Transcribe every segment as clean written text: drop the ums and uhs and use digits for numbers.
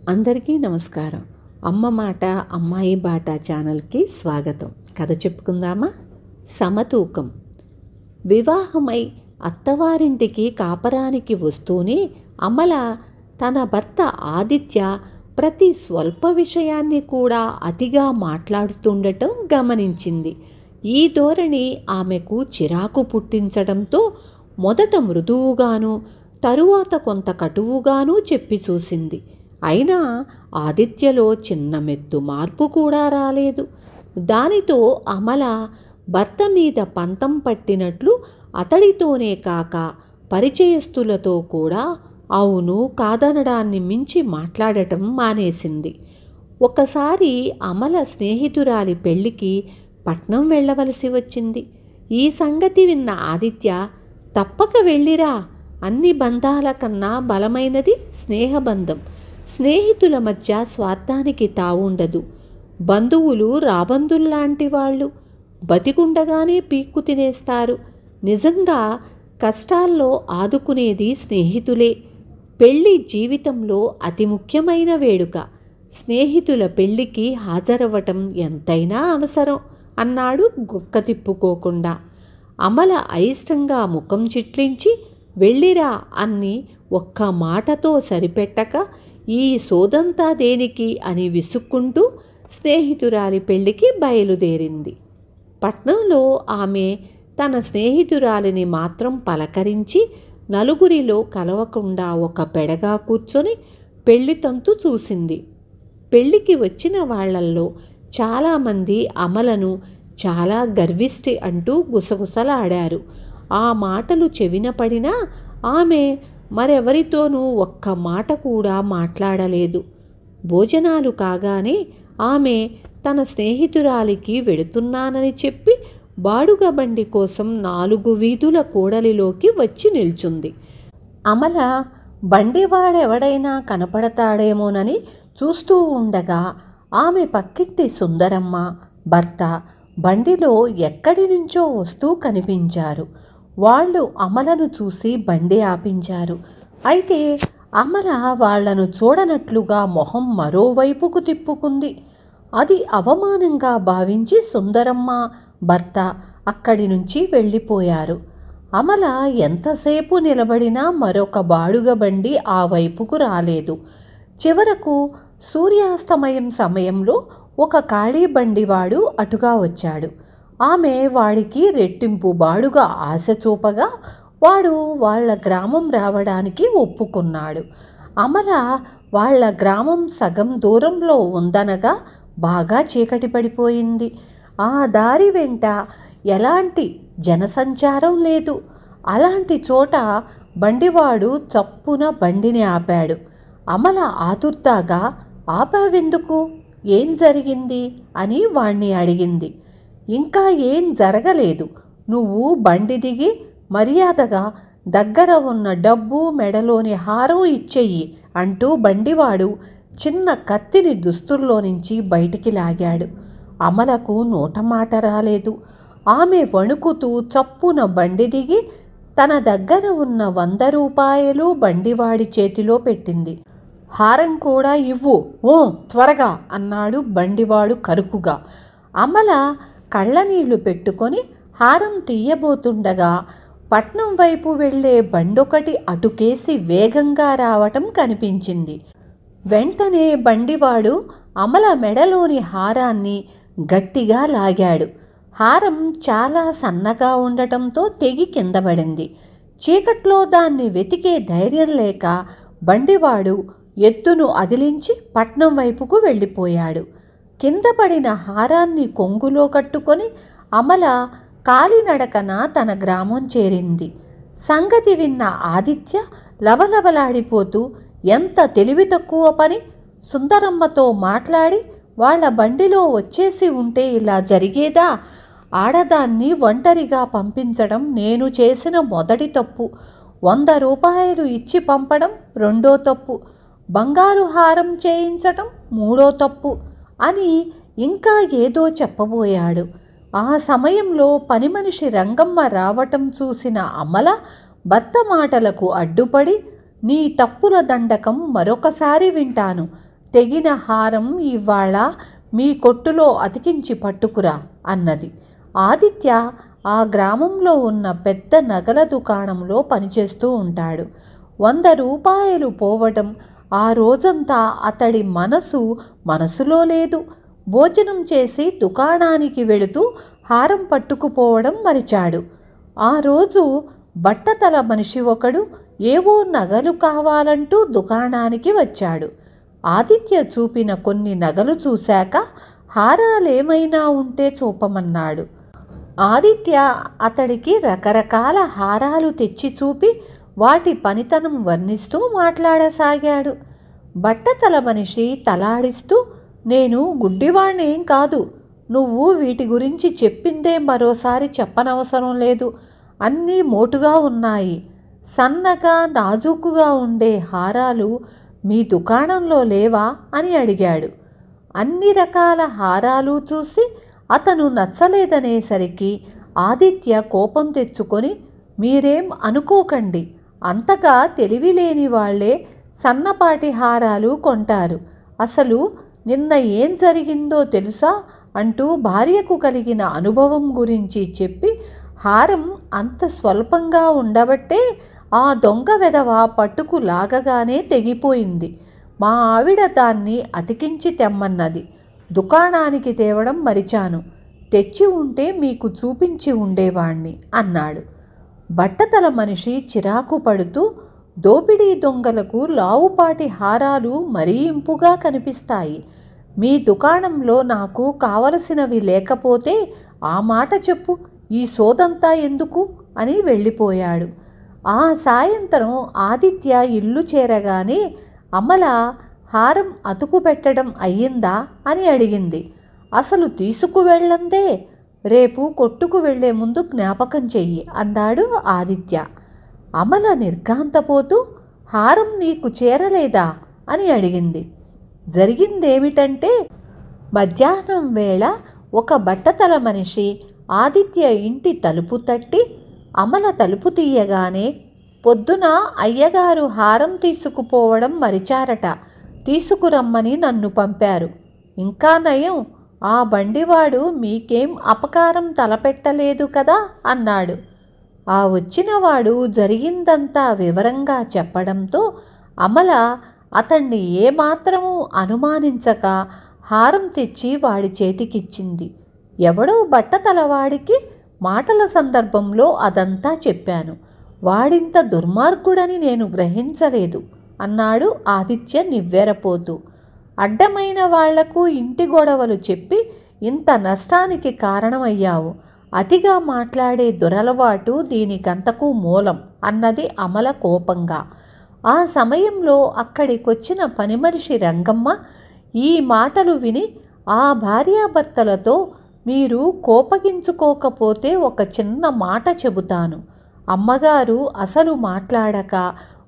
అందరికీ నమస్కారం. అమ్మ మాట అమ్మాయి బాట ఛానల్కి స్వాగతం. కథ చెప్పుకుందామా? సమతూకం. వివాహమై అత్తవారింటికి కాపరానికి వస్తూనే అమల తన భర్త ఆదిత్య ప్రతి స్వల్ప విషయాన్ని కూడా అతిగా మాట్లాడుతుండటం గమనించింది. ఈ ధోరణి ఆమెకు చిరాకు పుట్టించడంతో మొదట మృదువుగాను తరువాత కొంత కటువుగాను చెప్పి చూసింది. అయినా ఆదిత్యలో చిన్న మెత్తు మార్పు కూడా రాలేదు. దానితో అమల భర్త మీద పంతం పట్టినట్లు అతడితోనే కాక పరిచయస్తులతో కూడా అవును కాదనడాన్ని మించి మాట్లాడటం మానేసింది. ఒకసారి అమల స్నేహితురాలి పెళ్లికి పట్నం వెళ్ళవలసి వచ్చింది. ఈ సంగతి విన్న ఆదిత్య తప్పక వెళ్ళిరా, అన్ని బంధాల కన్నా బలమైనది స్నేహబంధం. స్నేహితుల మధ్య స్వార్థానికి తావుండదు. బంధువులు రాబందుల్లాంటి వాళ్ళు, బతికుండగానే పీక్కు తినేస్తారు. నిజంగా కష్టాల్లో ఆదుకునేది స్నేహితులే. పెళ్ళి జీవితంలో అతి ముఖ్యమైన వేడుక. స్నేహితుల పెళ్ళికి హాజరవ్వటం ఎంతైనా అవసరం అన్నాడు గుక్క తిప్పుకోకుండా. అమల అయిష్టంగా ముఖం చిట్లించి వెళ్ళిరా అన్ని ఒక్క మాటతో సరిపెట్టక ఈ సోదంతా దేనికి అని విసుక్కుంటూ స్నేహితురాలి పెళ్లికి బయలుదేరింది. పట్నంలో ఆమె తన స్నేహితురాలిని మాత్రం పలకరించి నలుగురిలో కలవకుండా ఒక పెడగా కూర్చొని పెళ్లి తంతు చూసింది. పెళ్లికి వచ్చిన వాళ్లల్లో చాలామంది అమలను చాలా గర్విష్టి అంటూ గుసగుసలాడారు. ఆ మాటలు చెవిన పడినా ఆమె మరెవరితోనూ ఒక్క మాట కూడా మాట్లాడలేదు. భోజనాలు కాగానే ఆమె తన స్నేహితురాలికి వెడుతున్నానని చెప్పి బాడుగ బండి కోసం 4 వీధుల కూడలిలోకి వచ్చి నిల్చుంది. అమల బండివాడెవడైనా కనపడతాడేమోనని చూస్తూ ఉండగా ఆమె పక్కింటి సుందరమ్మ భర్త బండిలో ఎక్కడి నుంచో వస్తూ కనిపించారు. వాళ్ళు అమలను చూసి బండి ఆపించారు. అయితే అమల వాళ్లను చూడనట్లుగా మొహం మరోవైపుకు తిప్పుకుంది. అది అవమానంగా భావించి సుందరమ్మ భర్త అక్కడి నుంచి వెళ్ళిపోయారు. అమల ఎంతసేపు నిలబడినా మరొక బాడుగ బండి ఆ వైపుకు రాలేదు. చివరకు సూర్యాస్తమయం సమయంలో ఒక ఖాళీ బండివాడు అటుగా వచ్చాడు. ఆమె వాడికి రెట్టింపు బాడుగ ఆశ చూపగా వాడు వాళ్ల గ్రామం రావడానికి ఒప్పుకున్నాడు. అమల వాళ్ల గ్రామం సగం దూరంలో ఉందనగా బాగా చీకటి పడిపోయింది. ఆ దారి వెంట ఎలాంటి జనసంచారం లేదు. అలాంటి చోట బండివాడు చప్పున బండిని ఆపాడు. అమల ఆతుర్దాగా ఆపావెందుకు, ఏం జరిగింది అని వాణ్ణి అడిగింది. ఇంకా ఏం జరగలేదు, నువ్వు బండి దిగి మర్యాదగా దగ్గర ఉన్న డబ్బు మెడలోని హారం ఇచ్చెయ్యి అంటూ బండివాడు చిన్న కత్తిని దుస్తుల్లో నుంచి బయటికి లాగాడు. అమలకు నోటమాట రాలేదు. ఆమె వణుకుతూ చప్పున బండి దిగి తన దగ్గర ఉన్న 100 రూపాయలు బండివాడి చేతిలో పెట్టింది. హారం కూడా ఇవ్వు, ఓ త్వరగా అన్నాడు బండివాడు కరుకుగా. అమల కళ్ళనీళ్లు పెట్టుకొని హారం తీయబోతుండగా పట్నం వైపు వెళ్లే బండొకటి అటుకేసి వేగంగా రావటం కనిపించింది. వెంటనే బండివాడు అమల మెడలోని హారాన్ని గట్టిగా లాగాడు. హారం చాలా సన్నగా ఉండటంతో తెగి కిందపడింది. చీకట్లో దాన్ని వెతికే ధైర్యం లేక బండివాడు ఎత్తును అదిలించి పట్నం వైపుకు వెళ్ళిపోయాడు. కింద పడిన హారాన్ని కొంగులో కట్టుకొని అమల కాలినడకన తన గ్రామం చేరింది. సంగతి విన్న ఆదిత్య లబలబలాడిపోతూ ఎంత తెలివి తక్కువ పని, సుందరమ్మతో మాట్లాడి వాళ్ల బండిలో వచ్చేసి ఉంటే ఇలా జరిగేదా? ఆడదాన్ని ఒంటరిగా పంపించడం నేను చేసిన మొదటి తప్పు. 100 రూపాయలు ఇచ్చి పంపడం రెండో తప్పు. బంగారు హారం చేయించటం మూడో తప్పు అని ఇంకా ఏదో చెప్పబోయాడు. ఆ సమయంలో పని మనిషి రంగమ్మ రావటం చూసిన అమల భర్త మాటలకు అడ్డుపడి నీ తప్పుల దండకం మరొకసారి వింటాను, తెగిన హారం ఇవాళ మీ కొట్టులో అతికించి పట్టుకురా అన్నది. ఆదిత్య ఆ గ్రామంలో ఉన్న పెద్ద నగల దుకాణంలో పనిచేస్తూ ఉంటాడు. 100 రూపాయలు పోవడం ఆ రోజంతా అతడి మనసులో లేదు. భోజనం చేసి దుకాణానికి వెళుతూ హారం పట్టుకుపోవడం మరిచాడు. ఆ రోజు బట్టతల మనిషి ఒకడు ఏవో నగలు కావాలంటూ దుకాణానికి వచ్చాడు. ఆదిత్య చూపిన కొన్ని నగలు చూశాక హారాలేమైనా ఉంటే చూపమన్నాడు. ఆదిత్య అతడికి రకరకాల హారాలు తెచ్చి చూపి వాటి పనితనం వర్ణిస్తూ మాట్లాడసాగాడు. బట్టతల మనిషి తలాడిస్తూ, నేను గుడ్డివాణ్ణేం కాదు, నువ్వు వీటి గురించి చెప్పిందే మరోసారి చెప్పనవసరం లేదు, అన్నీ మోటుగా ఉన్నాయి. సన్నగా నాజూకుగా ఉండే హారాలు మీ దుకాణంలో లేవా అని అడిగాడు. అన్ని రకాల హారాలు చూసి అతను నచ్చలేదనేసరికి ఆదిత్య కోపం తెచ్చుకొని, మీరేం అనుకోకండి, అంతగా తెలివిలేని వాళ్లే సన్నపాటి హారాలు కొంటారు. అసలు నిన్న ఏం జరిగిందో తెలుసా అంటూ భార్యకు కలిగిన అనుభవం గురించి చెప్పి, హారం అంత స్వల్పంగా ఉండబట్టే ఆ దొంగ వెధవ పట్టుకు లాగగానే తెగిపోయింది. మా ఆవిడ దాన్ని అతికించి తెమ్మన్నది. దుకాణానికి తేవడం మరిచాను. తెచ్చి ఉంటే మీకు చూపించి ఉండేవాణ్ణి అన్నాడు. బట్టతల మనిషి చిరాకు పడుతూ, దోపిడీ దొంగలకు లావుపాటి హారాలు మరీ ఇంపుగా కనిపిస్తాయి. మీ దుకాణంలో నాకు కావలసినవి లేకపోతే ఆ మాట చెప్పు, ఈ సోదంతా ఎందుకు అని వెళ్ళిపోయాడు. ఆ సాయంత్రం ఆదిత్య ఇల్లు చేరగానే అమల హారం అతుకు పెట్టడం అయ్యిందా అని అడిగింది. అసలు తీసుకువెళ్ళందే, రేపు కొట్టుకు వెళ్లే ముందు జ్ఞాపకం చెయ్యి అన్నాడు ఆదిత్య. అమల నిర్ఘాంతపోతూ, హారం నీకు చేరలేదా అని అడిగింది. జరిగిందేమిటంటే, మధ్యాహ్నం వేళ ఒక బట్టతల మనిషి ఆదిత్య ఇంటి తలుపు తట్టి, అమల తలుపు తీయగానే, పొద్దున అయ్యగారు హారం తీసుకుపోవడం మరిచారట, తీసుకురమ్మని నన్ను పంపారు. ఇంకా నయం, ఆ బండివాడు మీకేం అపకారం తలపెట్టలేదు కదా అన్నాడు. ఆ వచ్చినవాడు జరిగిందంతా వివరంగా చెప్పడంతో అమల అతన్ని ఏమాత్రమూ అనుమానించక హారం తెచ్చి వాడి చేతికిచ్చింది. ఎవడో బట్టతలవాడికి మాటల సందర్భంలో అదంతా చెప్పాను. వాడింత దుర్మార్గుడని నేను గ్రహించలేదు అన్నాడు ఆదిత్య నివ్వెరపోతూ. అడ్డమైన వాళ్లకు ఇంటి గొడవలు చెప్పి ఇంత నష్టానికి కారణమయ్యావు. అతిగా మాట్లాడే దురలవాటు దీనికంతకు మూలం అన్నది అమల కోపంగా. ఆ సమయంలో అక్కడికొచ్చిన పనిమనిషి రంగమ్మ ఈ మాటలు విని, ఆ భార్యాభర్తలతో మీరు కోపగించుకోకపోతే ఒక చిన్న మాట చెబుతాను. అమ్మగారు అసలు మాట్లాడక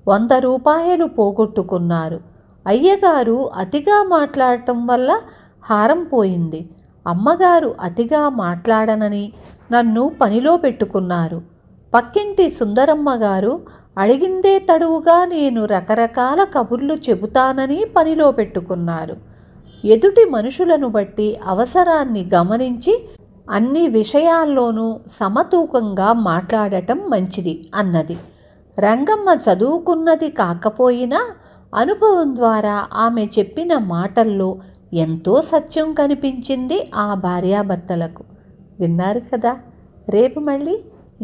100 రూపాయలు పోగొట్టుకున్నారు. అయ్యగారు అతిగా మాట్లాడటం వల్ల హారం పోయింది. అమ్మగారు అతిగా మాట్లాడనని నన్ను పనిలో పెట్టుకున్నారు. పక్కింటి సుందరమ్మ గారు అడిగిందే తడువుగా నేను రకరకాల కబుర్లు చెబుతానని పనిలో పెట్టుకున్నారు. ఎదుటి మనుషులను బట్టి అవసరాన్ని గమనించి అన్ని విషయాల్లోనూ సమతూకంగా మాట్లాడటం మంచిది అన్నది. రంగమ్మ చదువుకున్నది కాకపోయినా అనుభవం ద్వారా ఆమె చెప్పిన మాటల్లో ఎంతో సత్యం కనిపించింది ఆ భార్యాభర్తలకు. విన్నారు కదా, రేపు మళ్ళీ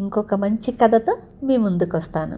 ఇంకొక మంచి కథతో మీ ముందుకు వస్తాను.